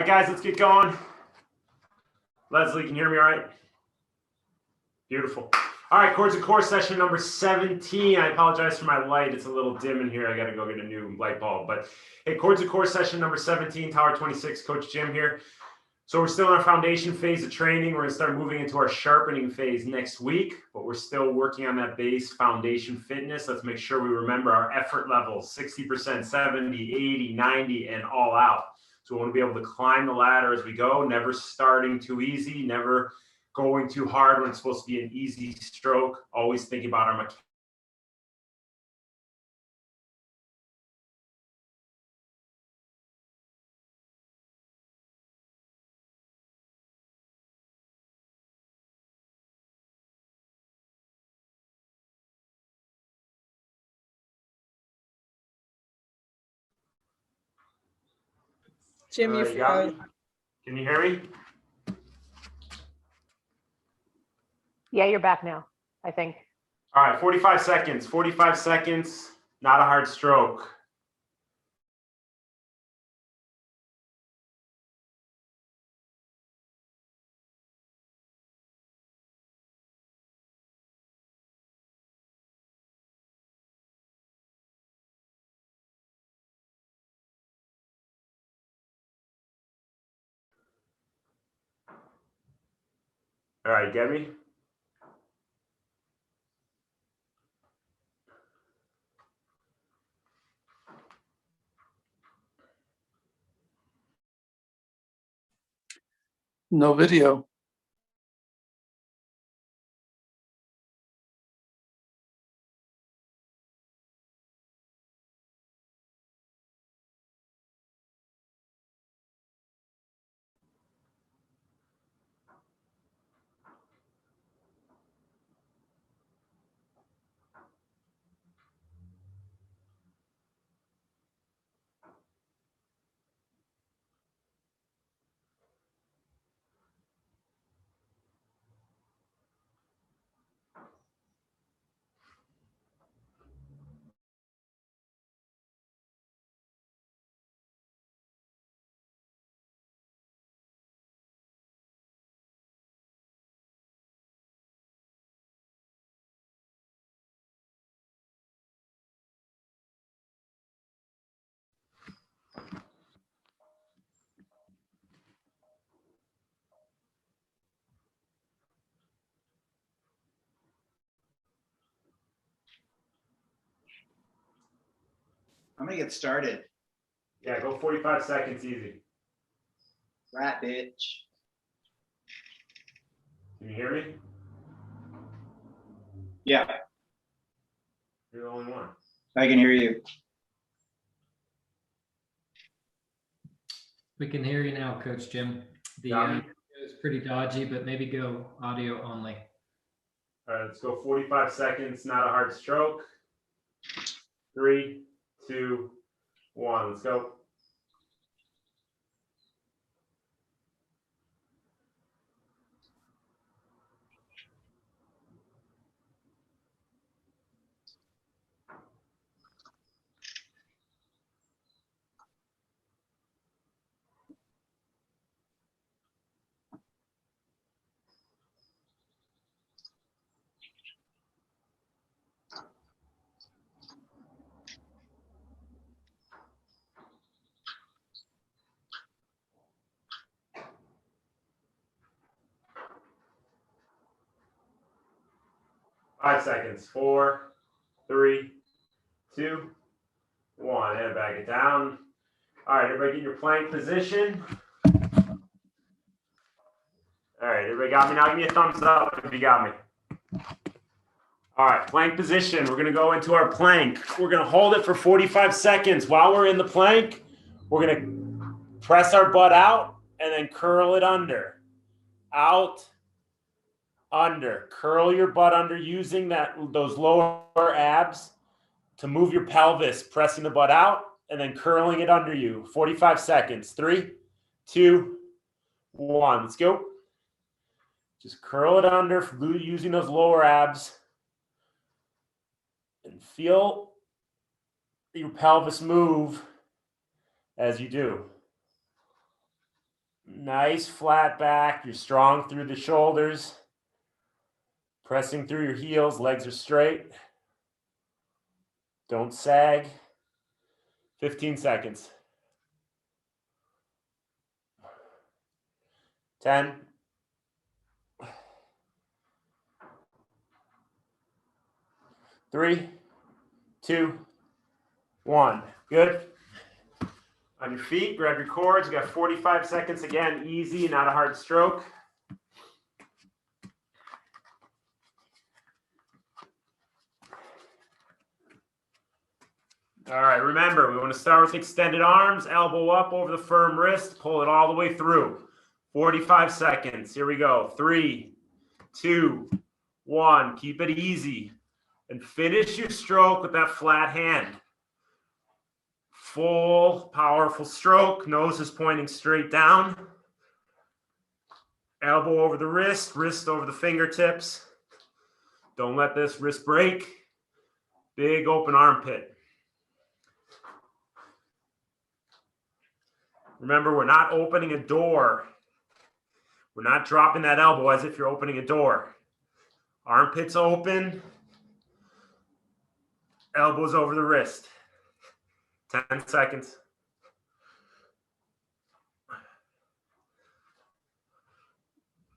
guys, let's get going. Leslie, can you hear me all right? Beautiful. All right, Chords of Core session number 17. I apologize for my light. It's a little dim in here. I got to go get a new light bulb. But hey, Chords of Core session number 17, Tower 26, Coach Jim here. So we're still in our foundation phase of training. We're going to start moving into our sharpening phase next week, but we're still working on that base foundation fitness. Let's make sure we remember our effort levels, 60%, 70, 80, 90, and all out. So we want to be able to climb the ladder as we go, never starting too easy, never going too hard when it's supposed to be an easy stroke, always thinking about our mechanics. Jim, you froze. Can you hear me? Yeah, you're back now, I think. All right, 45 seconds. 45 seconds, not a hard stroke. All right, get me? No video. I'm gonna get started. Yeah, go 45 seconds easy. Rat bitch. Can you hear me? Yeah, You're the only one. I can hear you. We can hear you now, Coach Jim. The Got me? video is pretty dodgy, but maybe go audio only. All right, let's go 45 seconds, not a hard stroke. 3, 2, 1, let's go. Five seconds. 4, 3, 2, 1, and back it down. All right, everybody get your plank position. All right, everybody got me now? Give me a thumbs up if you got me. All right, plank position. We're gonna go into our plank. We're gonna hold it for 45 seconds. While we're in the plank, we're gonna press our butt out and then curl it under. Out, under. Curl your butt under using those lower abs to move your pelvis, pressing the butt out and then curling it under you. 45 seconds. 3, 2, 1. Let's go. Just curl it under using those lower abs and feel your pelvis move as you do. Nice flat back. You're strong through the shoulders. Pressing through your heels. Legs are straight. Don't sag. 15 seconds. 10. 3, 2, 1. Good. On your feet, grab your cords. You got 45 seconds again. Easy, not a hard stroke. All right, remember, we want to start with extended arms, elbow up over the firm wrist, pull it all the way through. 45 seconds. Here we go. 3, 2, 1. Keep it easy. And finish your stroke with that flat hand. Full, powerful stroke. Nose is pointing straight down. Elbow over the wrist, wrist over the fingertips. Don't let this wrist break. Big open armpit. Remember, we're not opening a door. We're not dropping that elbow as if you're opening a door. Armpits open. Elbows over the wrist. 10 seconds.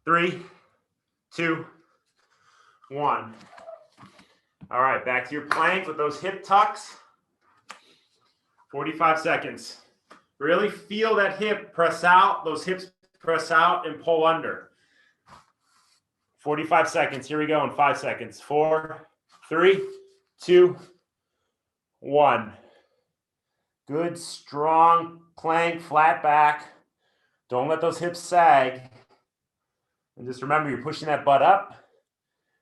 3, 2, 1. All right, back to your plank with those hip tucks. 45 seconds. Really feel that hip press out, those hips press out and pull under. 45 seconds. Here we go in 5 seconds. 4, 3, 2, 1. Good, strong plank, flat back. Don't let those hips sag. And just remember, you're pushing that butt up,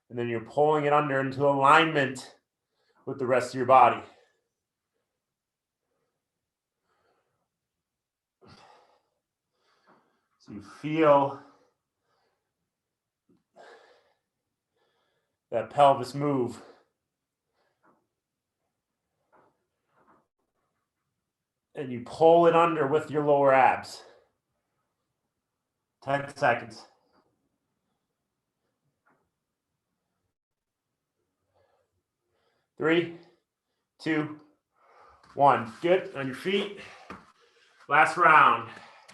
and then you're pulling it under into alignment with the rest of your body. So you feel that pelvis move. And you pull it under with your lower abs. 10 seconds. 3, 2, 1. Good. On your feet. Last round.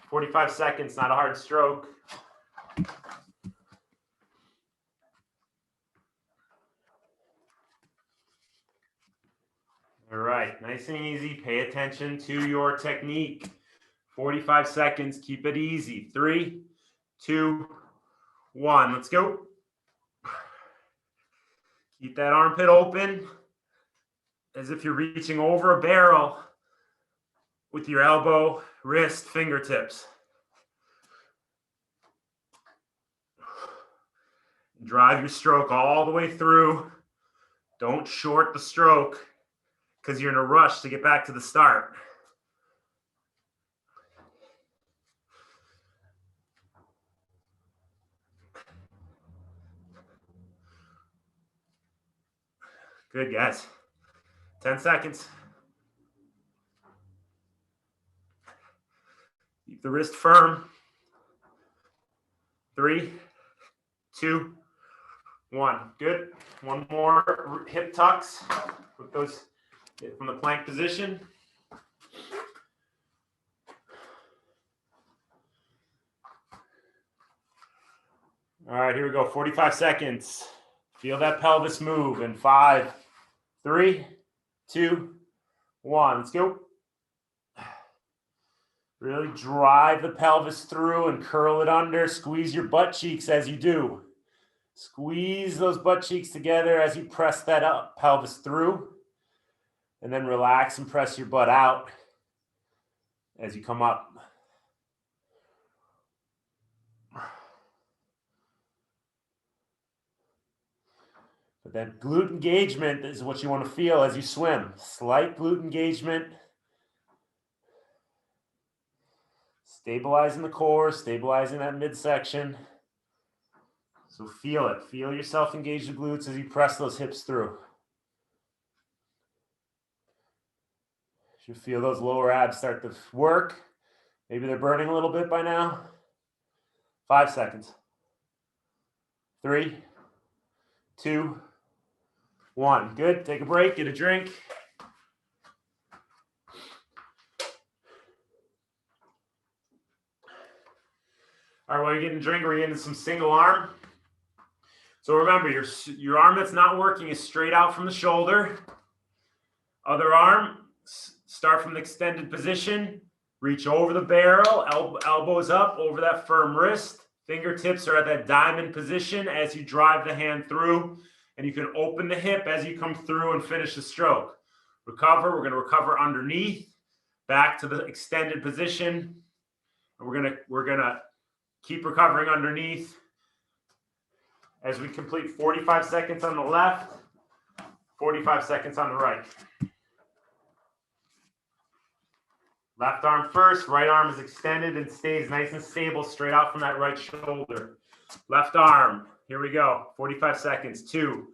45 seconds, not a hard stroke. All right, nice and easy. Pay attention to your technique. 45 seconds, keep it easy. 3, 2, 1. Let's go. Keep that armpit open as if you're reaching over a barrel with your elbow, wrist, fingertips. Drive your stroke all the way through. Don't short the stroke because you're in a rush to get back to the start. Good, guys. 10 seconds. Keep the wrist firm. 3, 2, 1. Good. One more hip tucks with those from the plank position. All right, here we go. 45 seconds. Feel that pelvis move in 5, 3, 2, 1. Let's go. Really drive the pelvis through and curl it under. Squeeze your butt cheeks as you do. Squeeze those butt cheeks together as you press that up pelvis through. And then relax and press your butt out as you come up. But that glute engagement is what you want to feel as you swim. Slight glute engagement. Stabilizing the core, stabilizing that midsection. So feel it. Feel yourself engage the glutes as you press those hips through. You feel those lower abs start to work. Maybe they're burning a little bit by now. 5 seconds. 3, 2, 1. Good. Take a break. Get a drink. All right, while you're getting a drink, we're getting some single arm. So remember, your arm that's not working is straight out from the shoulder. Other arm, start from the extended position. Reach over the barrel, elbows up over that firm wrist. Fingertips are at that diamond position as you drive the hand through. And you can open the hip as you come through and finish the stroke. Recover. We're going to recover underneath. Back to the extended position. And we're gonna keep recovering underneath as we complete 45 seconds on the left, 45 seconds on the right. Left arm first, right arm is extended and stays nice and stable straight out from that right shoulder. Left arm, here we go, 45 seconds, 2,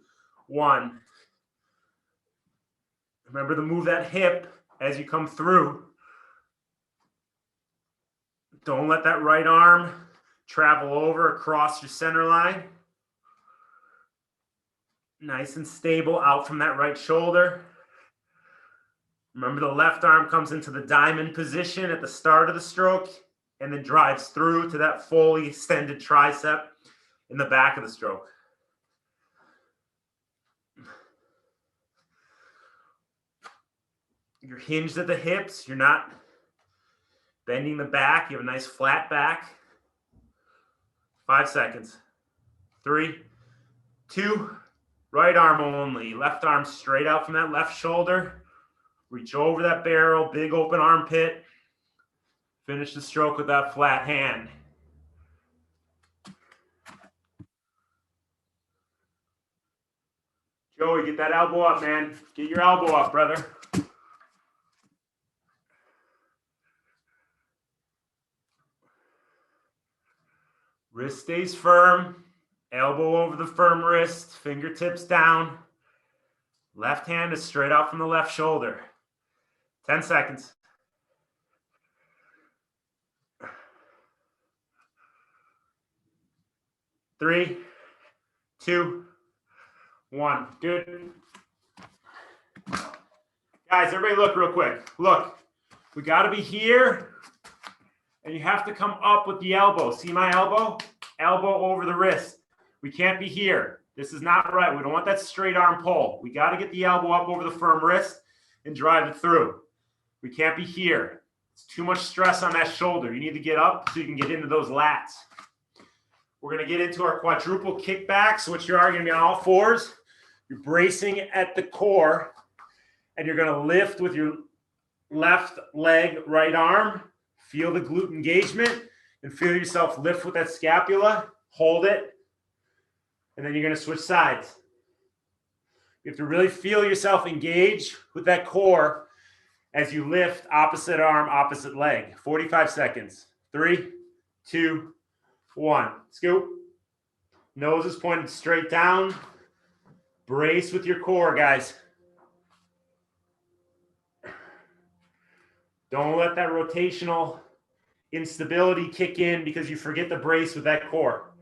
1. Remember to move that hip as you come through. Don't let that right arm travel over across your center line. Nice and stable out from that right shoulder. Remember the left arm comes into the diamond position at the start of the stroke and then drives through to that fully extended tricep in the back of the stroke. You're hinged at the hips. You're not bending the back. You have a nice flat back. 5 seconds. 3, 2, right arm only. Left arm straight out from that left shoulder. Reach over that barrel, big open armpit. Finish the stroke with that flat hand. Joey, get that elbow up, man. Get your elbow up, brother. Wrist stays firm. Elbow over the firm wrist. Fingertips down. Left hand is straight out from the left shoulder. 10 seconds. Three, 2, 1. Good. Guys, everybody look real quick. Look, we got to be here, and you have to come up with the elbow. See my elbow? Elbow over the wrist. We can't be here. This is not right. We don't want that straight arm pull. We got to get the elbow up over the firm wrist and drive it through. We can't be here. It's too much stress on that shoulder. You need to get up so you can get into those lats. We're going to get into our quadruple kickbacks, which you are going to be on all fours. You're bracing at the core, and you're going to lift with your left leg, right arm. Feel the glute engagement, and feel yourself lift with that scapula. Hold it, and then you're going to switch sides. You have to really feel yourself engage with that core as you lift opposite arm, opposite leg. 45 seconds. 3, 2, 1. Scoop. Nose is pointed straight down. Brace with your core, guys. Don't let that rotational instability kick in because you forget to brace with that core.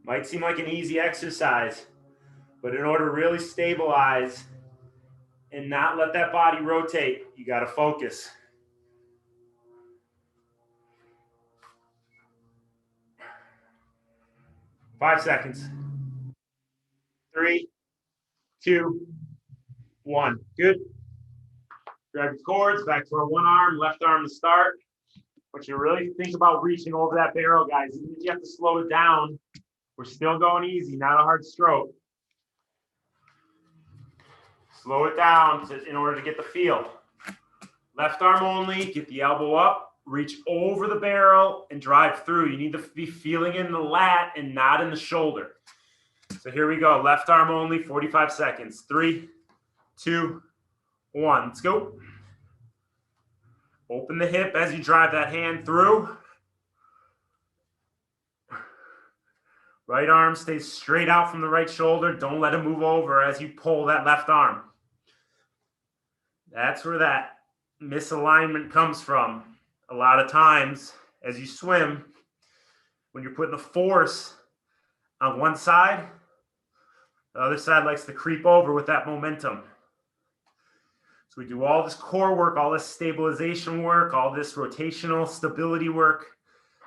Might seem like an easy exercise, but in order to really stabilize and not let that body rotate, you got to focus. Five seconds. 3, 2, 1. Good. Grab your cords, back to our one arm, left arm to start. But you really think about reaching over that barrel, guys. Even if you have to slow it down, we're still going easy, not a hard stroke. Slow it down in order to get the feel. Left arm only, get the elbow up, reach over the barrel and drive through. You need to be feeling in the lat and not in the shoulder. So here we go. Left arm only, 45 seconds. 3, 2, 1. Let's go. Open the hip as you drive that hand through. Right arm stays straight out from the right shoulder. Don't let it move over as you pull that left arm. That's where that misalignment comes from. A lot of times as you swim, when you're putting the force on one side, the other side likes to creep over with that momentum. So we do all this core work, all this stabilization work, all this rotational stability work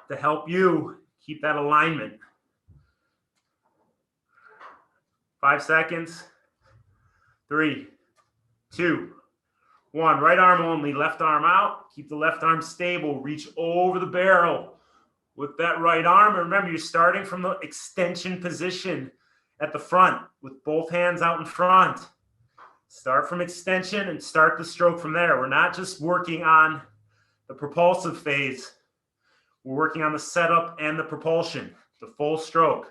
to help you keep that alignment. 5 seconds. 3, 2, 1. Right arm only, left arm out. Keep the left arm stable. Reach over the barrel with that right arm. And remember, you're starting from the extension position at the front with both hands out in front. Start from extension and start the stroke from there. We're not just working on the propulsive phase. We're working on the setup and the propulsion, the full stroke.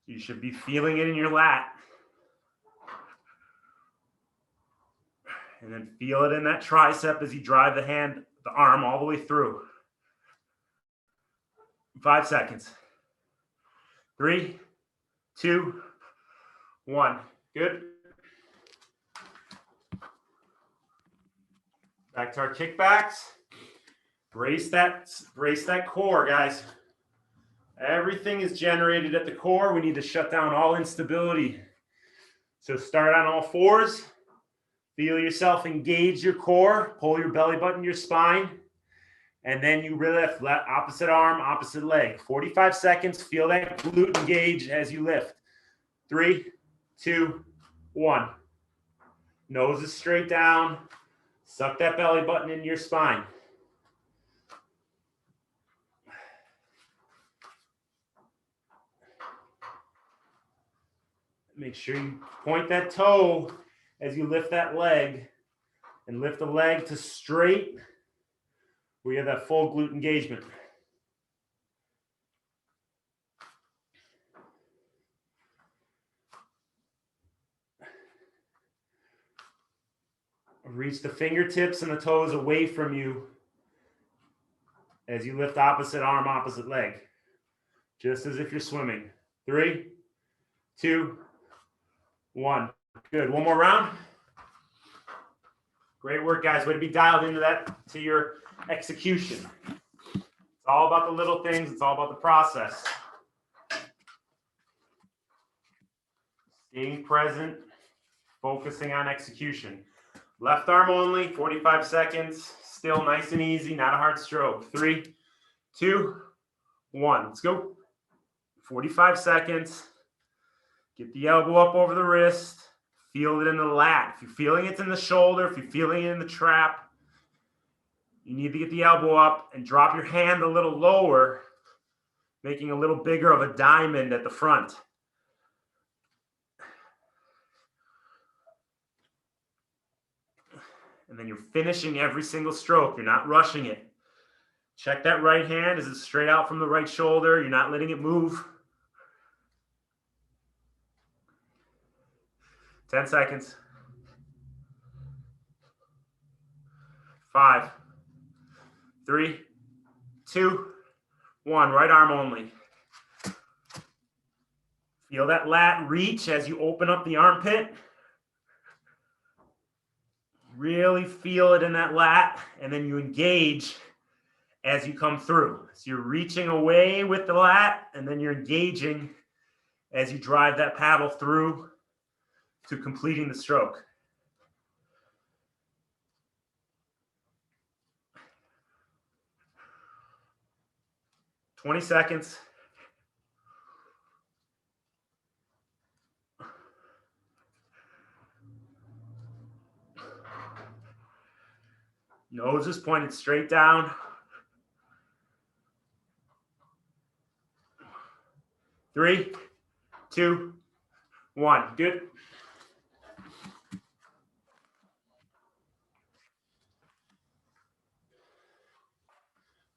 You should be feeling it in your lat. And then feel it in that tricep as you drive the arm all the way through. 5 seconds. 3, 2, 1. Good. Back to our kickbacks. Brace that core, guys. Everything is generated at the core. We need to shut down all instability. So start on all fours. Feel yourself engage your core. Pull your belly button, your spine. And then you lift, opposite arm, opposite leg. 45 seconds. Feel that glute engage as you lift. 3, 2, 1. Nose is straight down. Suck that belly button into your spine. Make sure you point that toe as you lift that leg and lift the leg to straight where you have that full glute engagement. Reach the fingertips and the toes away from you as you lift opposite arm, opposite leg. Just as if you're swimming. 3, 2, 1. Good. One more round. Great work, guys. Way to be dialed into that, to your execution. It's all about the little things. It's all about the process. Staying present, focusing on execution. Left arm only, 45 seconds. Still nice and easy, not a hard stroke. 3, 2, 1. Let's go. 45 seconds. Get the elbow up over the wrist. Feel it in the lat. If you're feeling it in the shoulder, if you're feeling it in the trap, you need to get the elbow up and drop your hand a little lower, making a little bigger of a diamond at the front. And then you're finishing every single stroke. You're not rushing it. Check that right hand. Is it straight out from the right shoulder? You're not letting it move. 10 seconds. 5, 3, 2, 1. Right arm only. Feel that lat reach as you open up the armpit. Really feel it in that lat, and then you engage as you come through. So you're reaching away with the lat, and then you're engaging as you drive that paddle through to completing the stroke. "20 seconds. Nose is pointed straight down. 3, 2, 1. Good.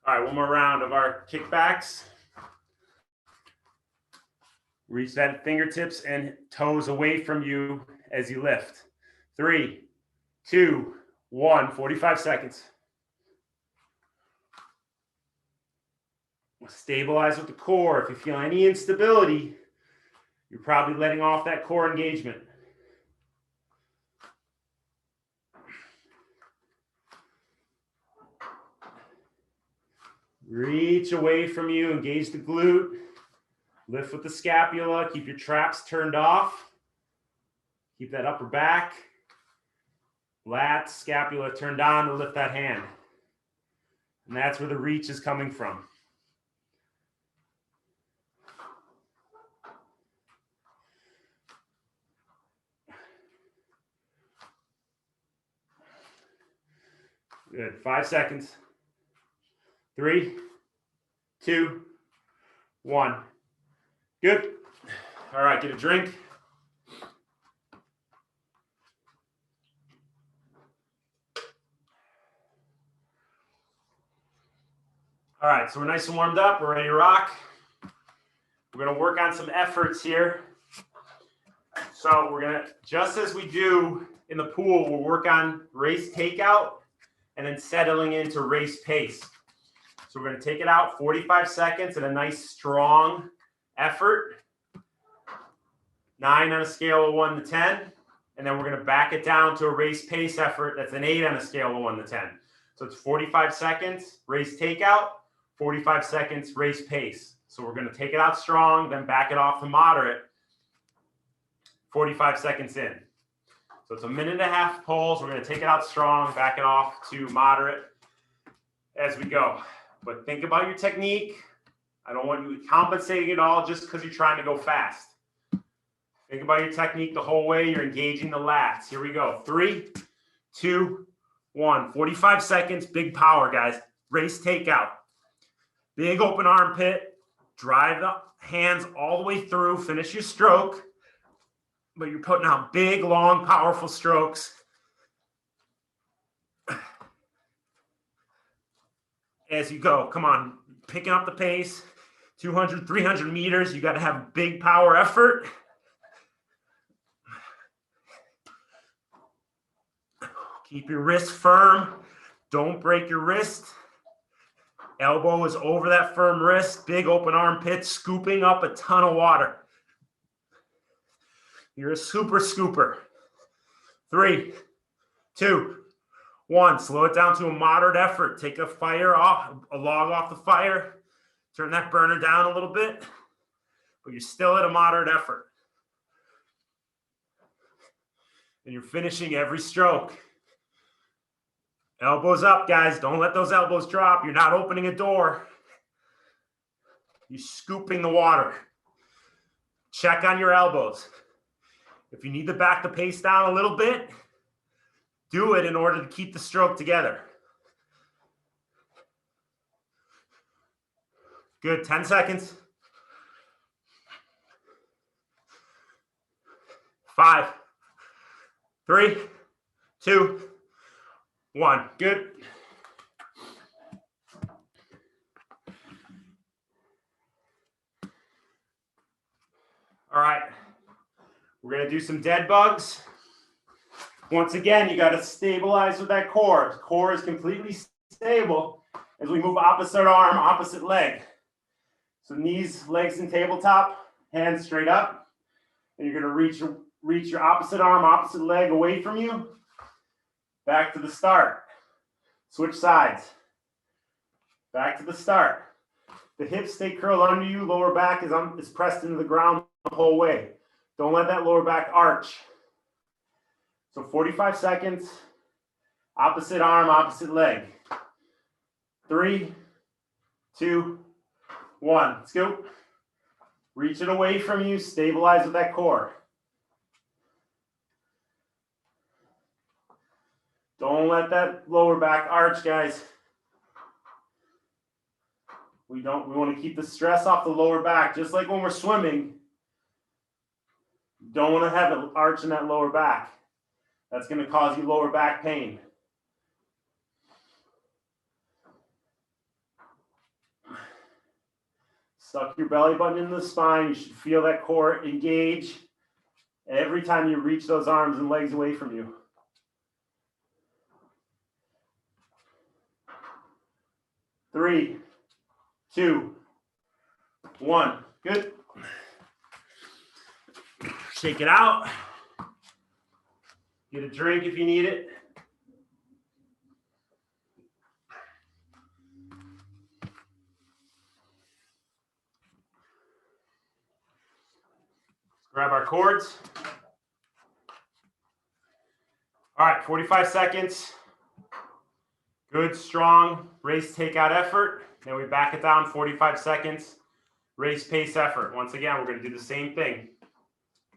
All right, one more round of our kickbacks. Reach that fingertips and toes away from you as you lift. 3, 2, 1. 45 seconds. Stabilize with the core. If you feel any instability, you're probably letting off that core engagement. Reach away from you, engage the glute. Lift with the scapula, keep your traps turned off. Keep that upper back. Lat, scapula turned on to lift that hand. And that's where the reach is coming from. Good. 5 seconds. 3, 2, 1. Good. All right, get a drink. All right, so we're nice and warmed up. We're ready to rock. We're going to work on some efforts here. So we're going to, just as we do in the pool, we'll work on race takeout and then settling into race pace. So we're going to take it out 45 seconds at a nice strong effort. 9 on a scale of 1 to 10. And then we're going to back it down to a race pace effort that's an 8 on a scale of 1 to 10. So it's 45 seconds, race takeout, 45 seconds, race pace. So we're going to take it out strong, then back it off to moderate 45 seconds in. So it's a 1.5 minute pulls. We're going to take it out strong, back it off to moderate as we go. But think about your technique. I don't want you compensating it all just because you're trying to go fast. Think about your technique the whole way. You're engaging the lats. Here we go. 3, 2, 1. 45 seconds, big power, guys. Race takeout. Big open armpit. Drive the hands all the way through. Finish your stroke. But you're putting out big, long, powerful strokes. As you go, come on. Picking up the pace. 200, 300 meters. You got to have a big power effort. Keep your wrist firm. Don't break your wrist. Elbow is over that firm wrist. Big open armpit, scooping up a ton of water. You're a super scooper. 3, 2, 1. Slow it down to a moderate effort. Take a log off the fire. Turn that burner down a little bit. But you're still at a moderate effort. And you're finishing every stroke. Elbows up, guys. Don't let those elbows drop. You're not opening a door. You're scooping the water. Check on your elbows. If you need to back the pace down a little bit, do it in order to keep the stroke together. Good. 10 seconds. 5, 3, 2, 1. Good. All right. We're going to do some dead bugs. Once again, you got to stabilize with that core. The core is completely stable as we move opposite arm, opposite leg. So knees, legs in tabletop, hands straight up. And you're going to reach your opposite arm, opposite leg away from you. Back to the start. Switch sides. Back to the start. The hips stay curled under you. Lower back is pressed into the ground the whole way. Don't let that lower back arch. So 45 seconds. Opposite arm, opposite leg. 3, 2, 1. Let's go. Reach it away from you. Stabilize with that core. Don't let that lower back arch, guys. We want to keep the stress off the lower back, just like when we're swimming. Don't want to have an arch in that lower back. That's going to cause you lower back pain. Suck your belly button into the spine. You should feel that core engage every time you reach those arms and legs away from you. 3, 2, 1. Good. Shake it out. Get a drink if you need it. Grab our cords. All right, 45 seconds. Good, strong race takeout effort. Then we back it down 45 seconds. Race pace effort. Once again, we're going to do the same thing.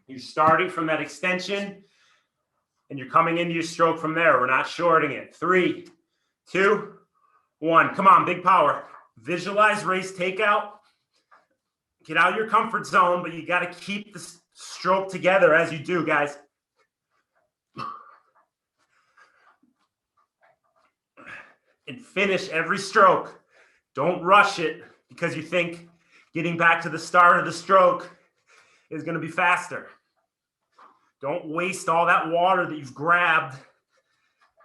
You're starting from that extension, and you're coming into your stroke from there. We're not shorting it. 3, 2, 1. Come on, big power. Visualize race takeout. Get out of your comfort zone, but you got to keep the stroke together as you do, guys. And finish every stroke. Don't rush it because you think getting back to the start of the stroke is going to be faster. Don't waste all that water that you've grabbed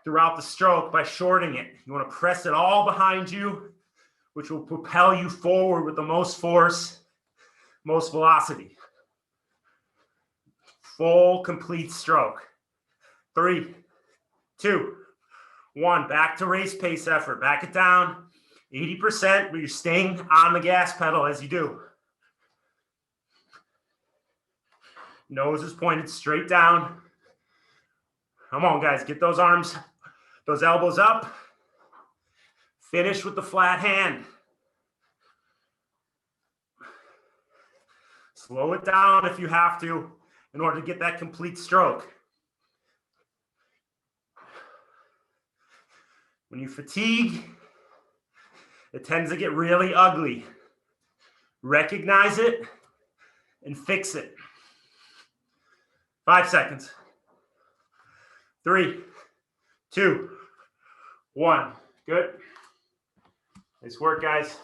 throughout the stroke by shorting it. You want to press it all behind you, which will propel you forward with the most force, most velocity. Full, complete stroke. 3, 2, 1. Back to race pace effort. Back it down. 80%, but you're staying on the gas pedal as you do. Nose is pointed straight down. Come on, guys. Get those arms, those elbows up. Finish with the flat hand. Slow it down if you have to in order to get that complete stroke. When you fatigue, it tends to get really ugly. Recognize it and fix it. 5 seconds. 3, 2, 1. Good. Nice work, guys.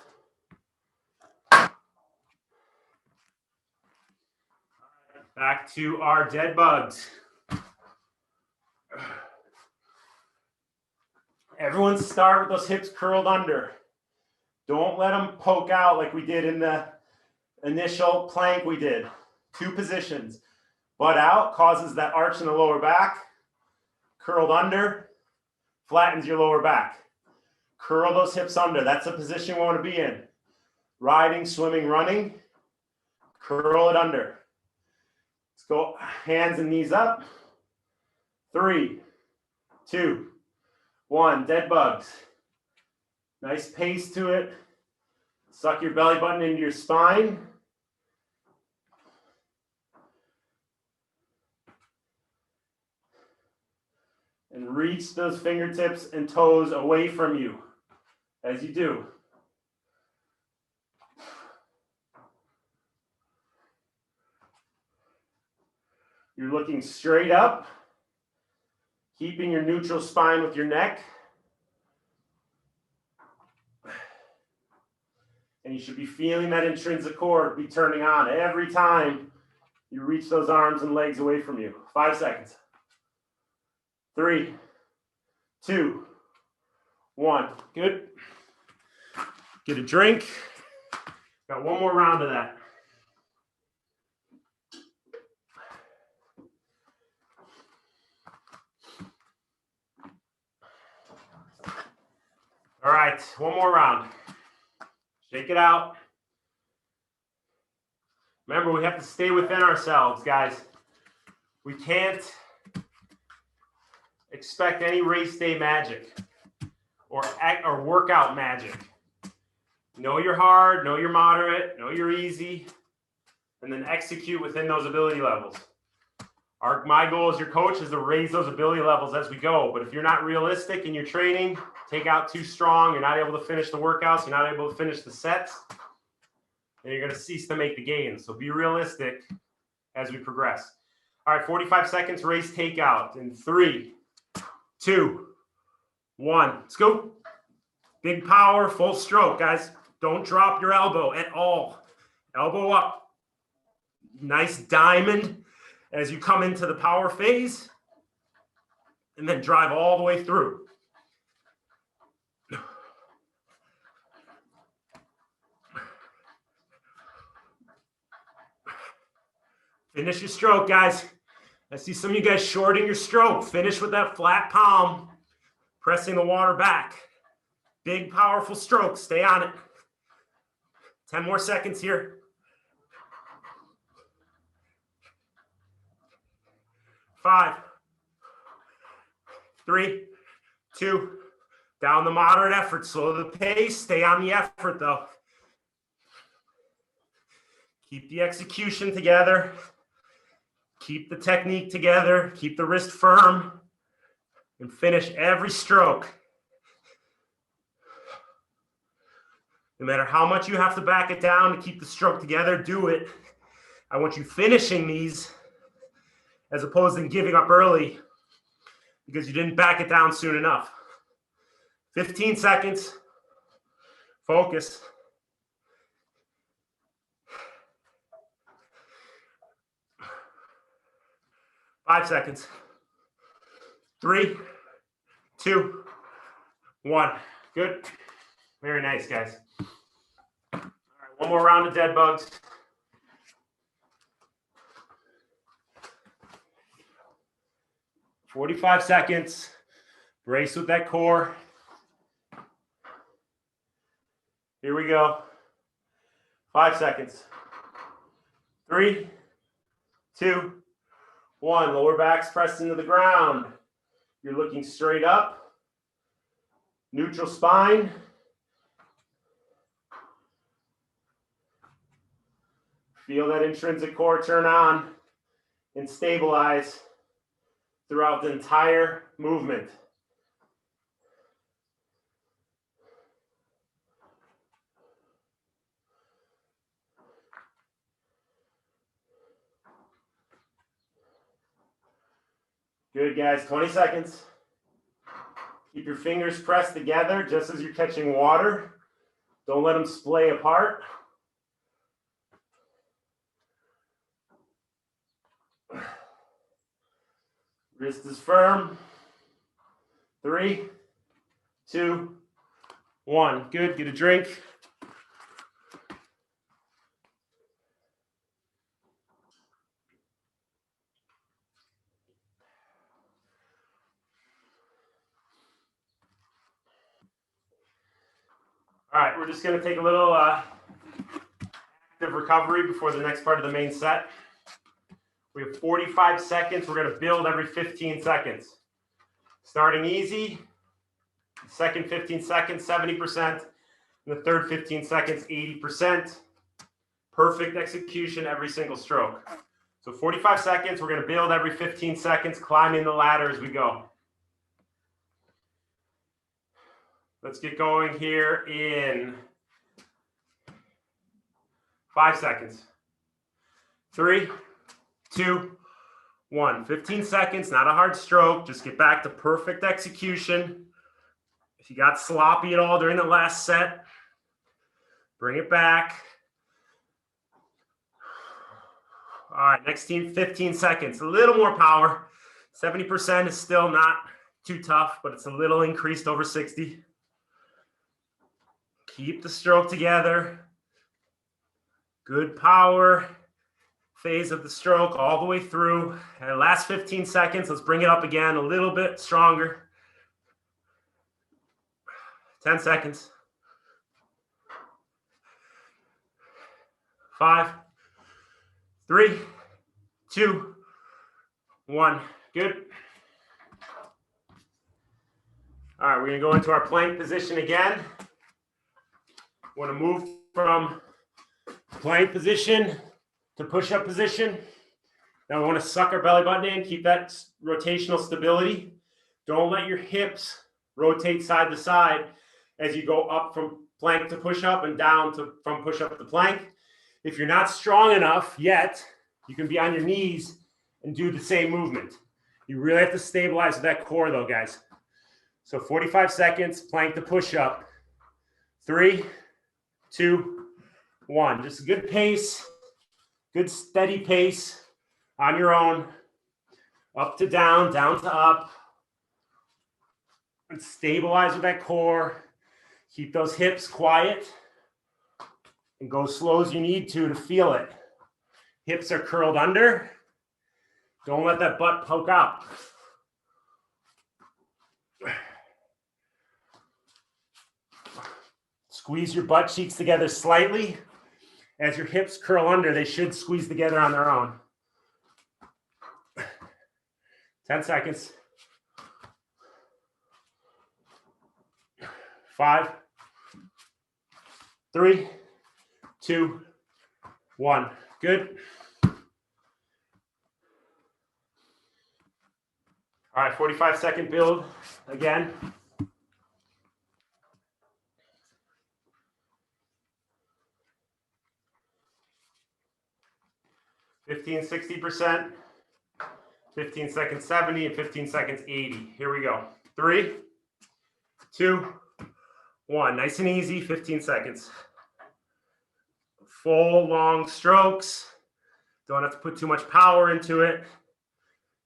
Back to our dead bugs. Everyone start with those hips curled under. Don't let them poke out like we did in the initial plank we did. 2 positions. Butt out causes that arch in the lower back. Curled under flattens your lower back. Curl those hips under. That's the position we want to be in. Riding, swimming, running. Curl it under. Let's go hands and knees up. 3, 2, 1. Dead bugs. Nice pace to it. Suck your belly button into your spine. And reach those fingertips and toes away from you as you do. You're looking straight up, keeping your neutral spine with your neck. And you should be feeling that intrinsic cord be turning on every time you reach those arms and legs away from you. 5 seconds. 3, 2, 1. Good. Get a drink. Got one more round of that. All right, one more round. Shake it out. Remember, we have to stay within ourselves, guys. We can't expect any race day magic or workout magic. Know you're hard, know you're moderate, know you're easy, and then execute within those ability levels. My goal as your coach is to raise those ability levels as we go. But if you're not realistic in your training, take out too strong, you're not able to finish the workouts, you're not able to finish the sets, then you're going to cease to make the gains. So be realistic as we progress. All right, 45 seconds, race takeout in 3, 2, 1. Let's go. Big power, full stroke, guys. Don't drop your elbow at all. Elbow up. Nice diamond as you come into the power phase, and then drive all the way through. Finish your stroke, guys. I see some of you guys shorting your stroke. Finish with that flat palm, pressing the water back. Big, powerful stroke. Stay on it. 10 more seconds here. 5, 3, 2, down the moderate effort. Slow the pace. Stay on the effort, though. Keep the execution together. Keep the technique together. Keep the wrist firm. And finish every stroke. No matter how much you have to back it down to keep the stroke together, do it. I want you finishing these as opposed to giving up early because you didn't back it down soon enough. 15 seconds. Focus. Five seconds. 3, 2, 1. Good. Very nice, guys. All right, one more round of dead bugs. "45 seconds. Brace with that core. Here we go. 5 seconds. 3, 2, 1. Lower back's pressed into the ground. You're looking straight up. Neutral spine. Feel that intrinsic core turn on and stabilize throughout the entire movement. Good, guys. 20 seconds. Keep your fingers pressed together just as you're catching water. Don't let them splay apart. Wrist is firm. 3, 2, 1. Good. Get a drink. All right, we're just going to take a little active recovery before the next part of the main set. We have 45 seconds. We're going to build every 15 seconds. Starting easy. Second 15 seconds, 70%. And the third 15 seconds, 80%. Perfect execution every single stroke. So 45 seconds. We're going to build every 15 seconds, climbing the ladder as we go. Let's get going here in 5 seconds. 3, 2, 1. 15 seconds, not a hard stroke. Just get back to perfect execution. If you got sloppy at all during the last set, bring it back. All right, next team, 15 seconds. A little more power. 70% is still not too tough, but it's a little increased over 60. Keep the stroke together. Good power phase of the stroke all the way through. And last 15 seconds, let's bring it up again a little bit stronger. 10 seconds. 5, 3, 2, 1. Good. All right, we're going to go into our plank position again. We want to move from plank position to push-up position. Now we want to suck our belly button in, keep that rotational stability. Don't let your hips rotate side to side as you go up from plank to push-up and down to from push-up to plank. If you're not strong enough yet, you can be on your knees and do the same movement. You really have to stabilize with that core though, guys. So 45 seconds, plank to push-up. 3, 2, 1. Just a good pace, good steady pace on your own. Up to down, down to up. And stabilize with that core. Keep those hips quiet. And go slow as you need to feel it. hips are curled under. Don't let that butt poke out. Squeeze your butt cheeks together slightly. As your hips curl under, they should squeeze together on their own. 10 seconds. 5, 3, 2, 1. Good. All right, 45-second build again. 15, 60%, 15 seconds, 70, and 15 seconds, 80. Here we go. 3, 2, 1. Nice and easy, 15 seconds. Full long strokes. Don't have to put too much power into it.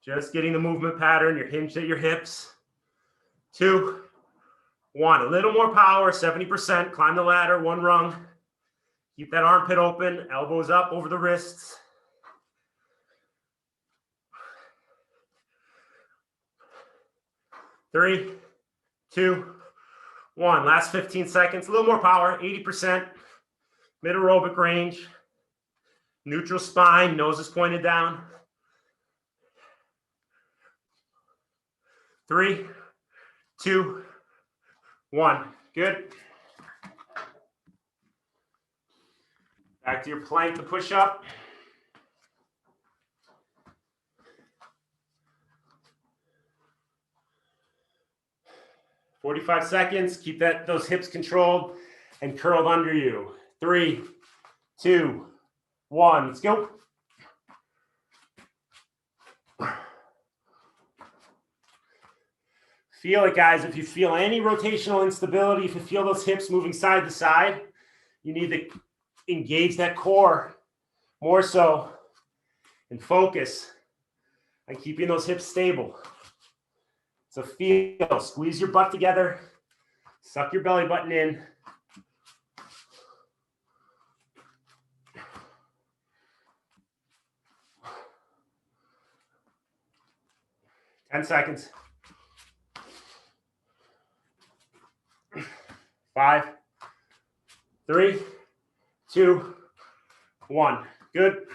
Just getting the movement pattern. You're hinged at your hips. 2, 1. A little more power, 70%. Climb the ladder, one rung. Keep that armpit open, elbows up over the wrists. 3, 2, 1. Last 15 seconds. A little more power, 80%. Mid aerobic range. Neutral spine, nose is pointed down. 3, 2, 1. Good. Back to your plank to push up. "45 seconds. Keep those hips controlled and curled under you. 3, 2, 1. Let's go. Feel it, guys. If you feel any rotational instability, if you feel those hips moving side to side, you need to engage that core more so and focus on keeping those hips stable. So feel, squeeze your butt together, suck your belly button in. Ten seconds. 5, 3, 2, 1. Good.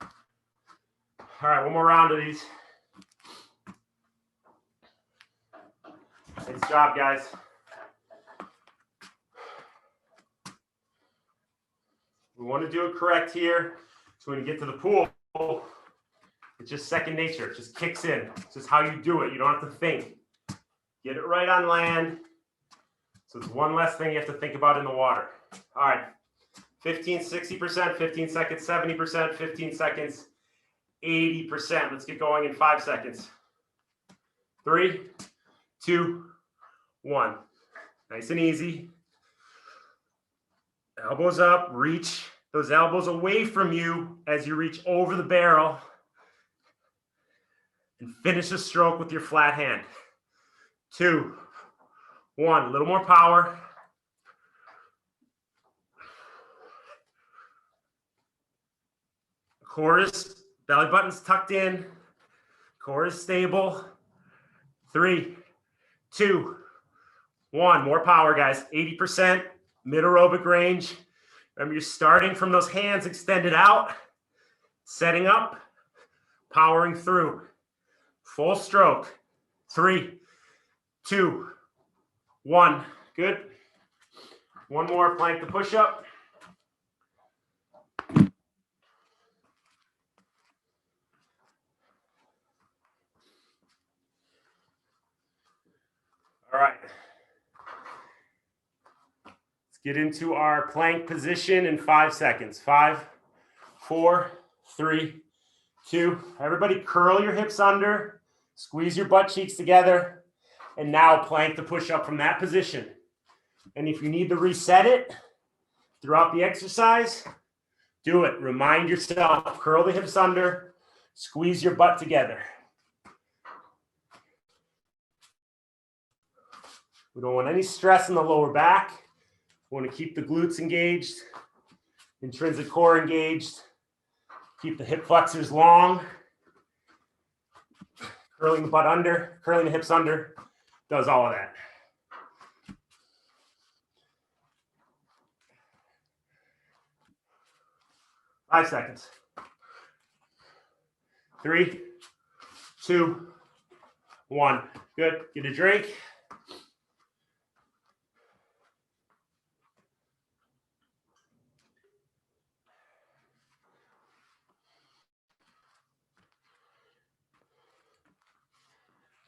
All right, one more round of these. Nice job, guys. We want to do it correct here. So when you get to the pool, it's just second nature. It just kicks in. It's just how you do it. You don't have to think. Get it right on land. So it's one less thing you have to think about in the water. All right. 15, 60%, 15 seconds, 70%, 15 seconds, 80%. Let's get going in 5 seconds. 3, 2, 1. Nice and easy. Elbows up, reach those elbows away from you as you reach over the barrel and finish the stroke with your flat hand. 2, 1. A little more power. Core is, belly button's tucked in. Core is stable. 3, 2, 1. More power, guys. 80%, mid aerobic range. Remember, you're starting from those hands extended out, setting up, powering through. Full stroke. 3, 2, 1. Good. One more plank to push up. All right. Let's get into our plank position in 5 seconds. 5, 4, 3, 2. Everybody curl your hips under, squeeze your butt cheeks together, and now plank to push up from that position. And if you need to reset it throughout the exercise, do it. Remind yourself, curl the hips under, squeeze your butt together. We don't want any stress in the lower back. We want to keep the glutes engaged, intrinsic core engaged. Keep the hip flexors long. Curling the butt under, curling the hips under, does all of that. Five seconds. 3, 2, 1. Good. Get a drink.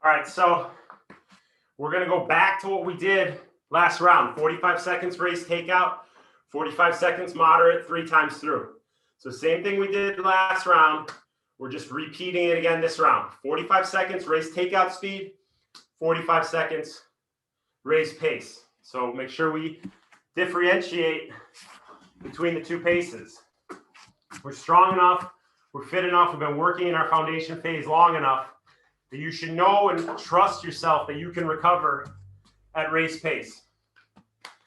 All right, so we're going to go back to what we did last round. 45 seconds race takeout, 45 seconds moderate, 3 times through. So same thing we did last round. We're just repeating it again this round. 45 seconds race takeout speed, 45 seconds race pace. So make sure we differentiate between the 2 paces. We're strong enough, we're fit enough, we've been working in our foundation phase long enough that you should know and trust yourself that you can recover at race pace.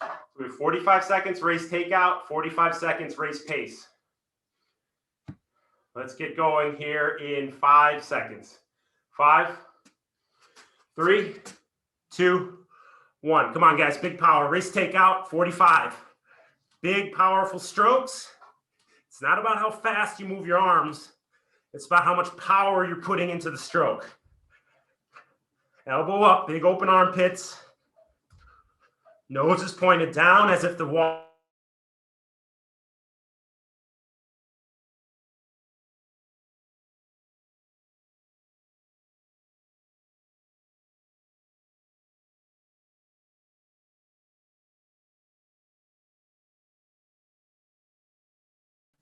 So we have 45 seconds race takeout, 45 seconds race pace. Let's get going here in 5 seconds. 5, 3, 2, 1. Come on, guys, big power. Race takeout, 45. Big, powerful strokes. It's not about how fast you move your arms. It's about how much power you're putting into the stroke. Elbow up, big open armpits. Nose is pointed down as if the wall.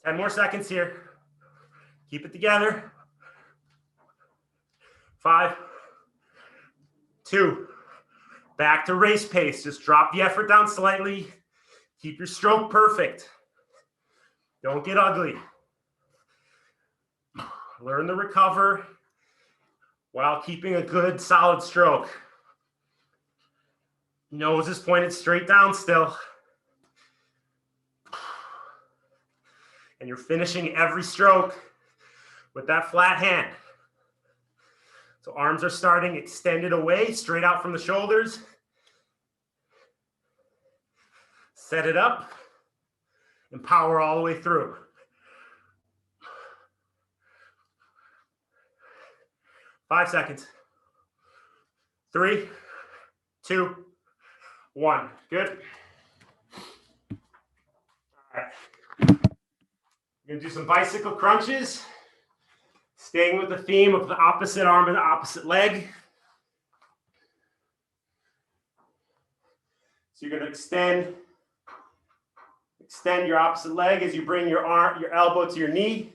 Ten more seconds here. Keep it together. 5, 2, back to race pace. Just drop the effort down slightly. Keep your stroke perfect. Don't get ugly. Learn to recover while keeping a good, solid stroke. Nose is pointed straight down still. And you're finishing every stroke with that flat hand. So arms are starting extended away, straight out from the shoulders. Set it up and power all the way through. 5 seconds. 3, 2, 1. Good. All right. We're going to do some bicycle crunches. Staying with the theme of the opposite arm and the opposite leg. So you're going to extend your opposite leg as you bring your elbow to your knee.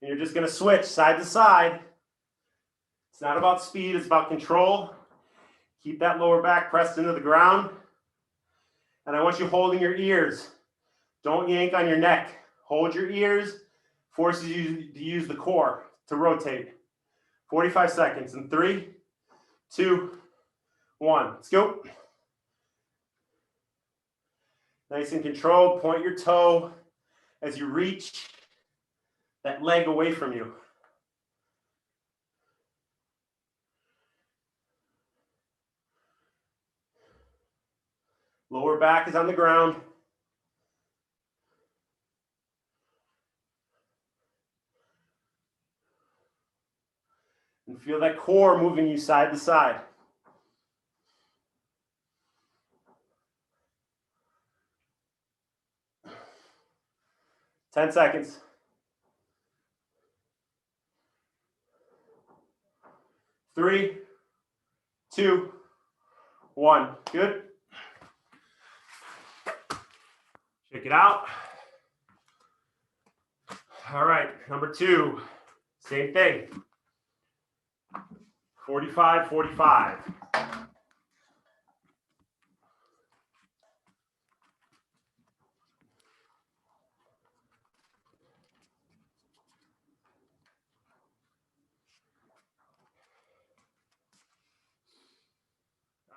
And you're just going to switch side to side. It's not about speed, it's about control. Keep that lower back pressed into the ground. And I want you holding your ears. Don't yank on your neck. Hold your ears. Forces you to use the core to rotate. 45 seconds in 3, 2, 1. Let's go. Nice and controlled. Point your toe as you reach that leg away from you. Lower back is on the ground. And feel that core moving you side to side. Ten seconds. 3, 2, 1. Good. Check it out. All right, number 2. Same thing. 45, 45. All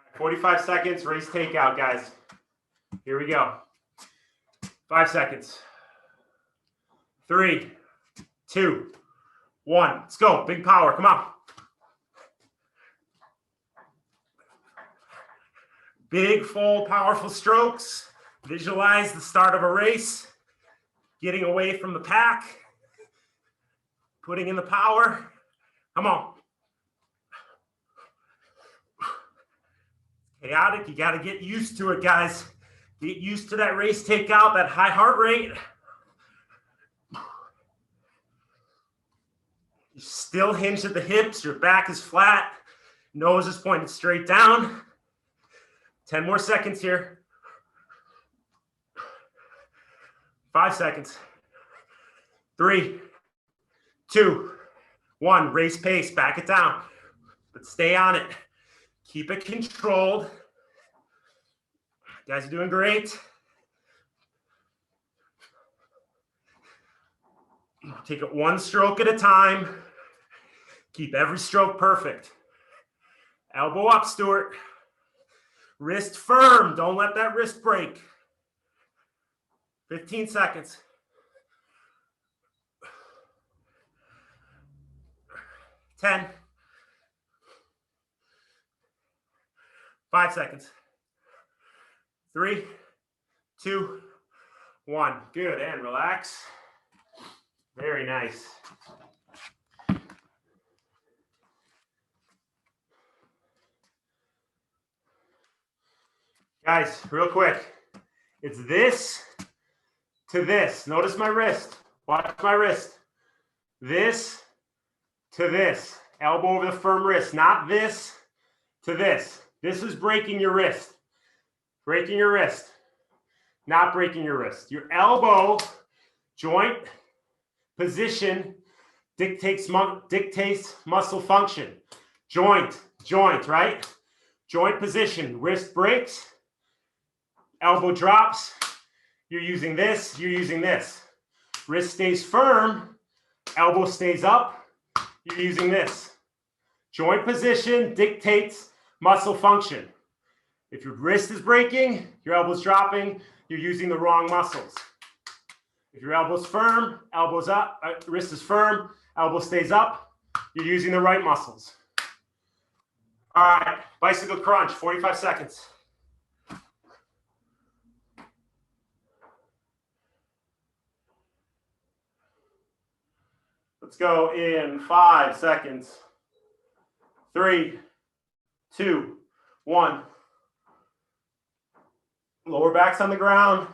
right, 45 seconds, race takeout, guys. Here we go. 5 seconds. 3, 2, 1. Let's go. Big power. Come on. Big, full, powerful strokes. Visualize the start of a race. Getting away from the pack. Putting in the power. Come on. Chaotic. You got to get used to it, guys. Get used to that race takeout, that high heart rate. You're still hinged at the hips. Your back is flat. Nose is pointed straight down. 10 more seconds here. 5 seconds. 3, 2, 1. Race pace. Back it down. But stay on it. Keep it controlled. You guys are doing great. Take it one stroke at a time. Keep every stroke perfect. Elbow up, Stuart. Wrist firm. Don't let that wrist break. 15 seconds. 10. 5 seconds. 3, 2, 1. Good. And relax. Very nice. Guys, real quick. It's this to this. Notice my wrist. Watch my wrist. This to this. Elbow over the firm wrist. Not this to this. This is breaking your wrist. Breaking your wrist. Not breaking your wrist. Your elbow joint position dictates muscle function. Joint, right? Joint position. Wrist breaks. Elbow drops. You're using this. You're using this. Wrist stays firm. Elbow stays up. You're using this. Joint position dictates muscle function. If your wrist is breaking, your elbow's dropping, you're using the wrong muscles. If your elbow's firm, elbow's up, wrist is firm, elbow stays up, you're using the right muscles. All right, bicycle crunch, 45 seconds. Let's go in 5 seconds. 3, 2, 1. Lower back's on the ground.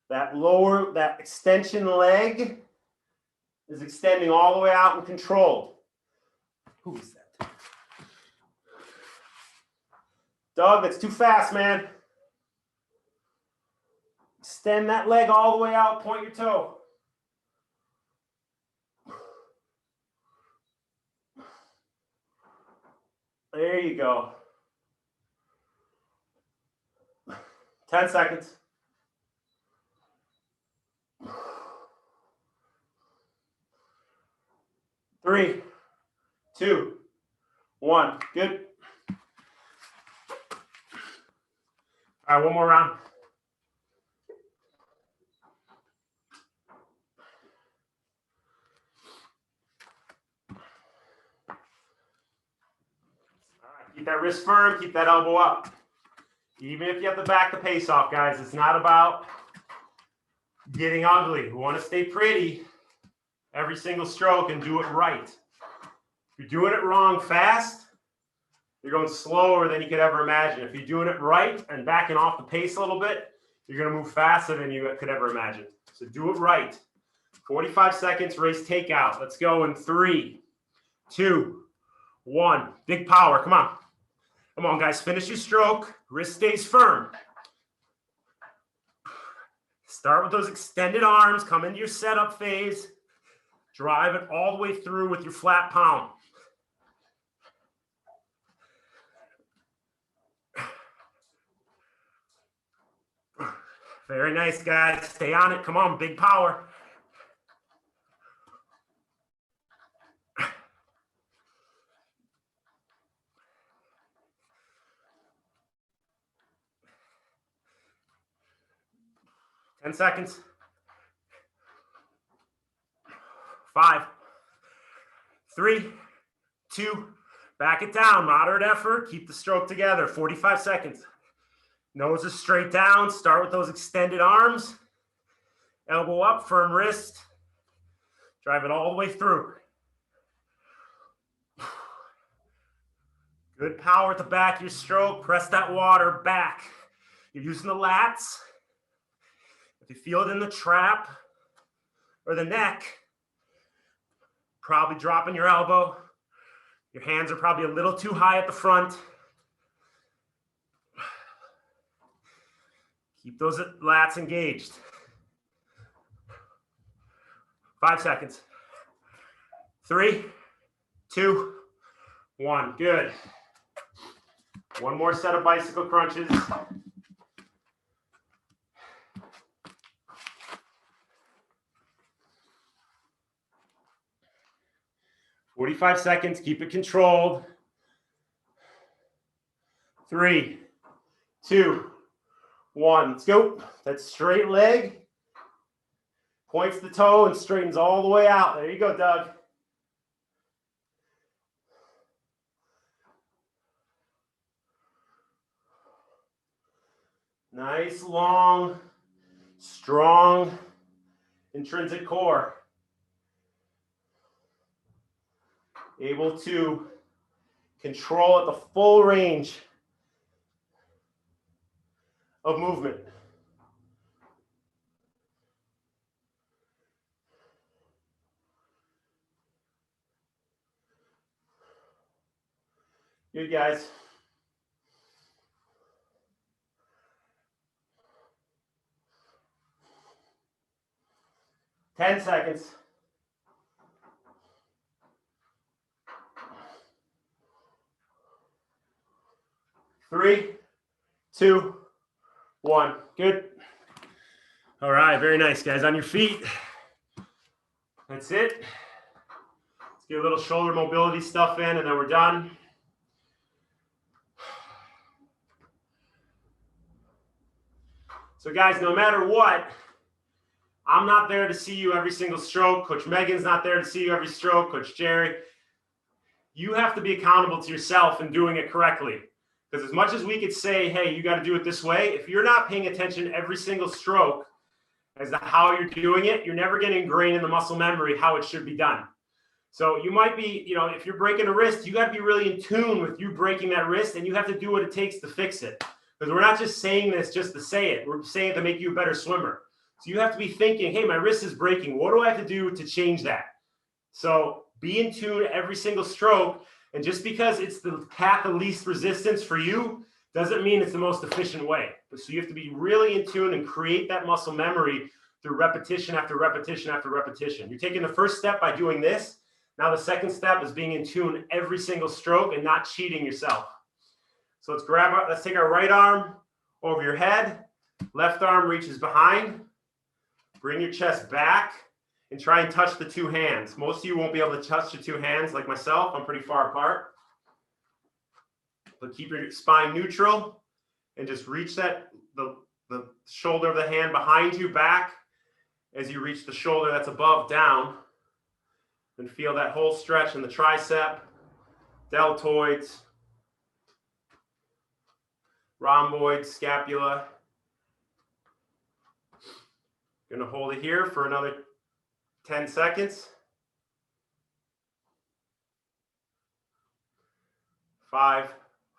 That extension leg is extending all the way out and controlled. Who is that? Doug, that's too fast, man. Extend that leg all the way out, point your toe. There you go. 10 seconds. Three, 2, 1. Good. All right, one more round. All right, keep that wrist firm, keep that elbow up. Even if you have to back the pace off, guys, it's not about getting ugly. We want to stay pretty every single stroke and do it right. If you're doing it wrong fast, you're going slower than you could ever imagine. If you're doing it right and backing off the pace a little bit, you're going to move faster than you could ever imagine. So do it right. 45 seconds, race takeout. Let's go in 3, 2, 1. Big power. Come on. Come on, guys. Finish your stroke. Wrist stays firm. Start with those extended arms. Come into your setup phase. Drive it all the way through with your flat palm. Very nice, guys. Stay on it. Come on, big power. 10 seconds. 5, 3, 2, back it down. Moderate effort. Keep the stroke together. 45 seconds. Nose is straight down. Start with those extended arms. Elbow up, firm wrist. Drive it all the way through. Good power at the back of your stroke. Press that water back. You're using the lats. If you feel it in the trap or the neck, probably dropping your elbow. Your hands are probably a little too high at the front. Keep those lats engaged. 5 seconds. 3, 2, 1. Good. One more set of bicycle crunches. "45 seconds, keep it controlled. 3, 2, 1. Let's go. That straight leg points the toe and straightens all the way out. There you go, Doug. Nice, long, strong, intrinsic core. Able to control at the full range of movement. Good, guys. Ten seconds. 3, 2, 1. Good. All right, very nice, guys. On your feet. That's it. Let's get a little shoulder mobility stuff in, and then we're done. So, guys, no matter what, I'm not there to see you every single stroke. Coach Megan's not there to see you every stroke. Coach Jerry. You have to be accountable to yourself in doing it correctly. Because as much as we could say, hey, you got to do it this way, if you're not paying attention every single stroke as to how you're doing it, you're never going to ingrain in the muscle memory how it should be done. So you might be, if you're breaking a wrist, you got to be really in tune with you breaking that wrist, and you have to do what it takes to fix it. Because we're not just saying this just to say it. We're saying it to make you a better swimmer. So you have to be thinking, hey, my wrist is breaking. What do I have to do to change that? So be in tune every single stroke. And just because it's the path of least resistance for you doesn't mean it's the most efficient way. So you have to be really in tune and create that muscle memory through repetition after repetition after repetition. You're taking the first step by doing this. Now the second step is being in tune every single stroke and not cheating yourself. So let's take our right arm over your head. Left arm reaches behind. Bring your chest back and try and touch the two hands. Most of you won't be able to touch the two hands like myself. I'm pretty far apart. But keep your spine neutral and just reach the shoulder of the hand behind you back as you reach the shoulder that's above down. And feel that whole stretch in the tricep, deltoids, rhomboids, scapula. Going to hold it here for another 10 seconds. 5,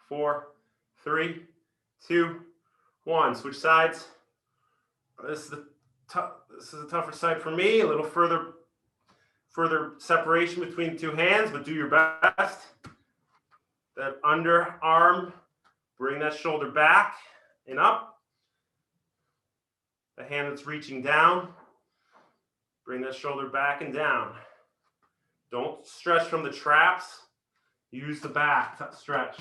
4, 3, 2, 1. Switch sides. This is a tougher side for me. A little further separation between the two hands, but do your best. That underarm, bring that shoulder back and up. The hand that's reaching down, bring that shoulder back and down. Don't stretch from the traps. Use the back to stretch.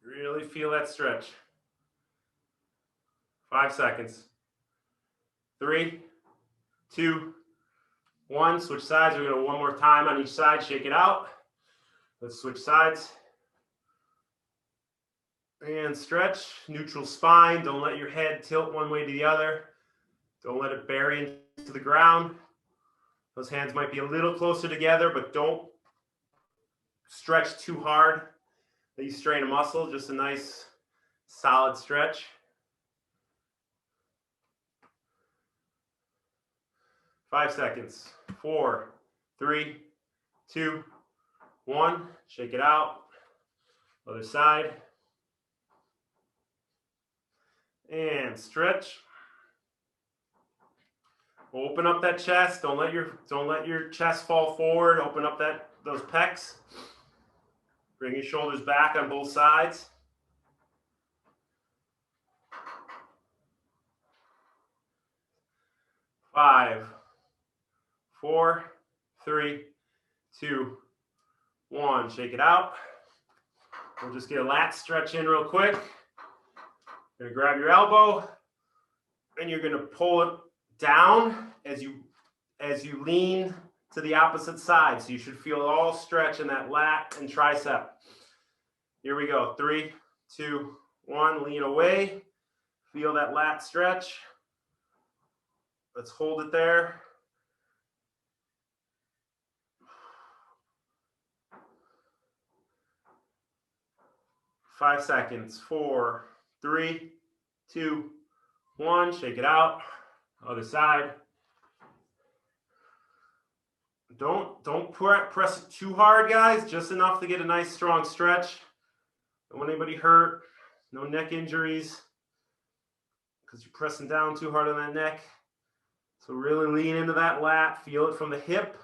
Really feel that stretch. 5 seconds. 3, 2, 1. Switch sides. We're going to one more time on each side. Shake it out. Let's switch sides. And stretch, neutral spine. Don't let your head tilt one way to the other. Don't let it bury into the ground. Those hands might be a little closer together, but don't stretch too hard that you strain a muscle. Just a nice, solid stretch. 5 seconds. 4, 3, 2, 1. Shake it out. Other side. And stretch. Open up that chest. Don't let your chest fall forward. Open up those pecs. Bring your shoulders back on both sides. 5, 4, 3, 2, 1. Shake it out. We'll just get a lat stretch in real quick. You're gonna grab your elbow and you're gonna pull it down as you lean to the opposite side. So you should feel it all stretch in that lat and tricep. Here we go. 3, 2, 1. Lean away. Feel that lat stretch. Let's hold it there. Five seconds. 4, 3, 2, 1. Shake it out. Other side. Don't press it too hard, guys. Just enough to get a nice strong stretch. Don't want anybody hurt. No neck injuries because you're pressing down too hard on that neck. So really lean into that lat. Feel it from the hip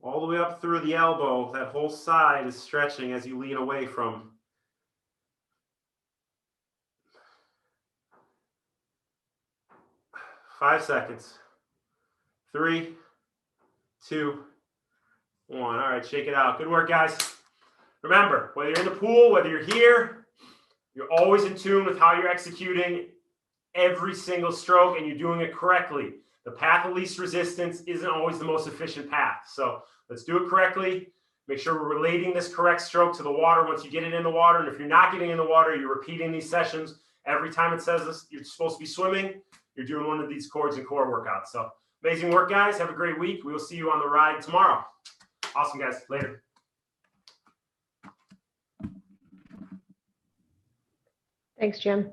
all the way up through the elbow. That whole side is stretching as you lean away from. Five seconds. 3, 2, 1. All right, shake it out. Good work, guys. Remember, whether you're in the pool, whether you're here, you're always in tune with how you're executing every single stroke and you're doing it correctly. The path of least resistance isn't always the most efficient path. So let's do it correctly. Make sure we're relating this correct stroke to the water once you get it in the water. And if you're not getting in the water, you're repeating these sessions. Every time it says this, you're supposed to be swimming, you're doing one of these chords and core workouts. So amazing work, guys. Have a great week. We will see you on the ride tomorrow. Awesome, guys. Later. Thanks, Jim.